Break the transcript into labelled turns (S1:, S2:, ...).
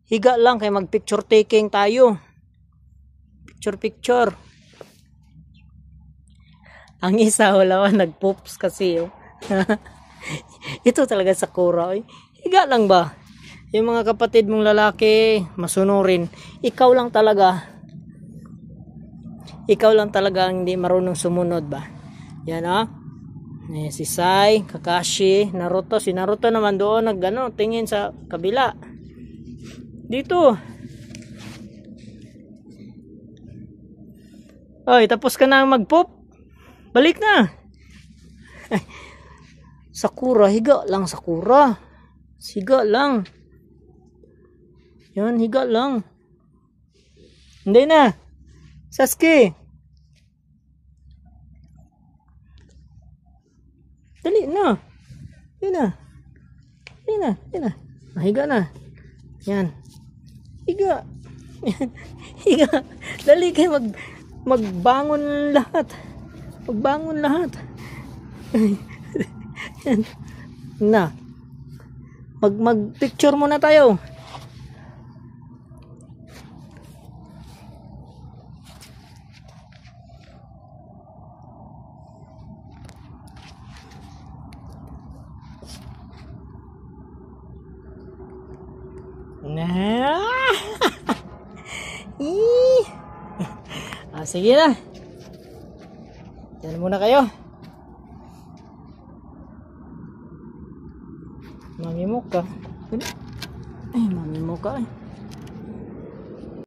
S1: Higa lang kay mag picture taking tayo. Picture. Ang isa wala nagpoops kasi oh. Ito talaga Sakura. Higa lang ba? Yung mga kapatid mong lalaki, masunurin. Ikaw lang talaga ang hindi marunong sumunod ba? Yan ah. Si Sai, Kakashi, Naruto. Si Naruto naman doon tingin sa kabila. Dito. Oy, tapos ka na mag-pop. Balik na. Sakura, higa lang Sakura. Higa lang. Yan, higa lang. Hindi na. Sasuke. Dali na. Yan na. Higa na. Yan. Higa. Higa. Dali kayo magbangon lahat. Yan. Na. Mag-picture muna tayo. Sige na. Diyan muna kayo. Mamimok ka. Ay, mamimok ka eh.